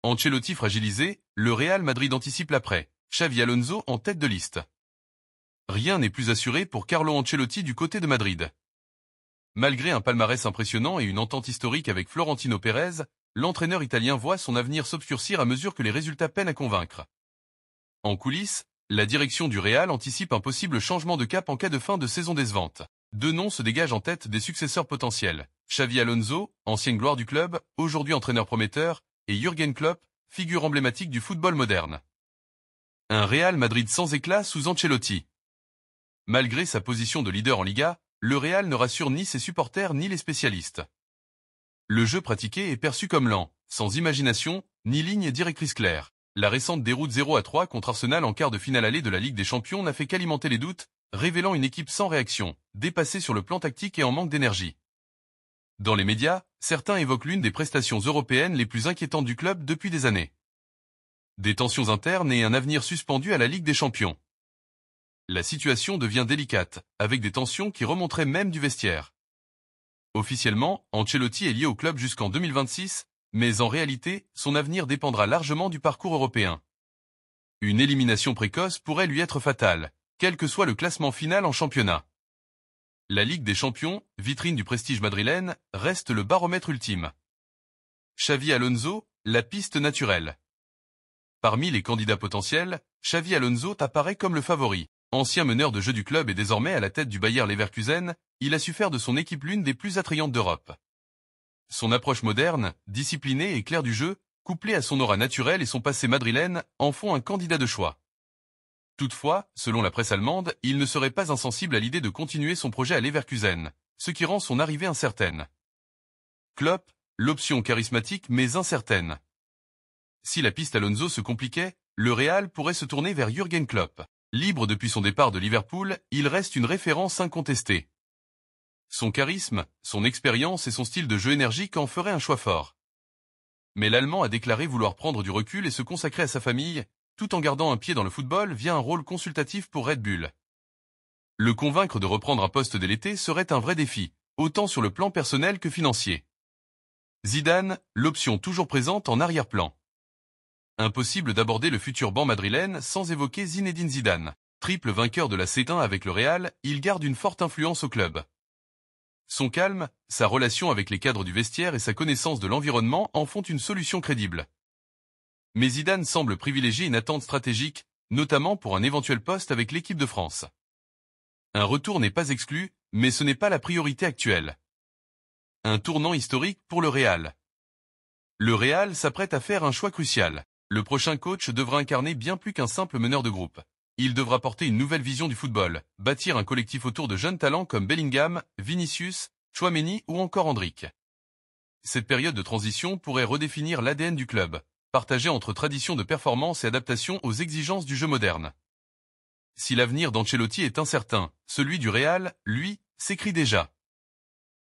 Ancelotti fragilisé, le Real Madrid anticipe l'après. Xavi Alonso en tête de liste. Rien n'est plus assuré pour Carlo Ancelotti du côté de Madrid. Malgré un palmarès impressionnant et une entente historique avec Florentino Pérez, l'entraîneur italien voit son avenir s'obscurcir à mesure que les résultats peinent à convaincre. En coulisses, la direction du Real anticipe un possible changement de cap en cas de fin de saison décevante. Deux noms se dégagent en tête des successeurs potentiels. Xavi Alonso, ancienne gloire du club, aujourd'hui entraîneur prometteur, et Jürgen Klopp, figure emblématique du football moderne. Un Real Madrid sans éclat sous Ancelotti. Malgré sa position de leader en Liga, le Real ne rassure ni ses supporters ni les spécialistes. Le jeu pratiqué est perçu comme lent, sans imagination, ni ligne directrice claire. La récente déroute 0-3 contre Arsenal en quart de finale allée de la Ligue des Champions n'a fait qu'alimenter les doutes, révélant une équipe sans réaction, dépassée sur le plan tactique et en manque d'énergie. Dans les médias, certains évoquent l'une des prestations européennes les plus inquiétantes du club depuis des années. Des tensions internes et un avenir suspendu à la Ligue des Champions. La situation devient délicate, avec des tensions qui remonteraient même du vestiaire. Officiellement, Ancelotti est lié au club jusqu'en 2026, mais en réalité, son avenir dépendra largement du parcours européen. Une élimination précoce pourrait lui être fatale, quel que soit le classement final en championnat. La Ligue des Champions, vitrine du prestige madrilène, reste le baromètre ultime. Xavi Alonso, la piste naturelle. Parmi les candidats potentiels, Xavi Alonso apparaît comme le favori. Ancien meneur de jeu du club et désormais à la tête du Bayer Leverkusen, il a su faire de son équipe l'une des plus attrayantes d'Europe. Son approche moderne, disciplinée et claire du jeu, couplée à son aura naturelle et son passé madrilène, en font un candidat de choix. Toutefois, selon la presse allemande, il ne serait pas insensible à l'idée de continuer son projet à Leverkusen, ce qui rend son arrivée incertaine. Klopp, l'option charismatique mais incertaine. Si la piste Alonso se compliquait, le Real pourrait se tourner vers Jürgen Klopp. Libre depuis son départ de Liverpool, il reste une référence incontestée. Son charisme, son expérience et son style de jeu énergique en feraient un choix fort. Mais l'Allemand a déclaré vouloir prendre du recul et se consacrer à sa famille, tout en gardant un pied dans le football via un rôle consultatif pour Red Bull. Le convaincre de reprendre un poste dès l'été serait un vrai défi, autant sur le plan personnel que financier. Zidane, l'option toujours présente en arrière-plan. Impossible d'aborder le futur banc madrilène sans évoquer Zinedine Zidane. Triple vainqueur de la C1 avec le Real, il garde une forte influence au club. Son calme, sa relation avec les cadres du vestiaire et sa connaissance de l'environnement en font une solution crédible. Mais Zidane semble privilégier une attente stratégique, notamment pour un éventuel poste avec l'équipe de France. Un retour n'est pas exclu, mais ce n'est pas la priorité actuelle. Un tournant historique pour le Real. Le Real s'apprête à faire un choix crucial. Le prochain coach devra incarner bien plus qu'un simple meneur de groupe. Il devra porter une nouvelle vision du football, bâtir un collectif autour de jeunes talents comme Bellingham, Vinicius, Tchouaméni ou encore Endrick. Cette période de transition pourrait redéfinir l'ADN du club, partagé entre tradition de performance et adaptation aux exigences du jeu moderne. Si l'avenir d'Ancelotti est incertain, celui du Real, lui, s'écrit déjà.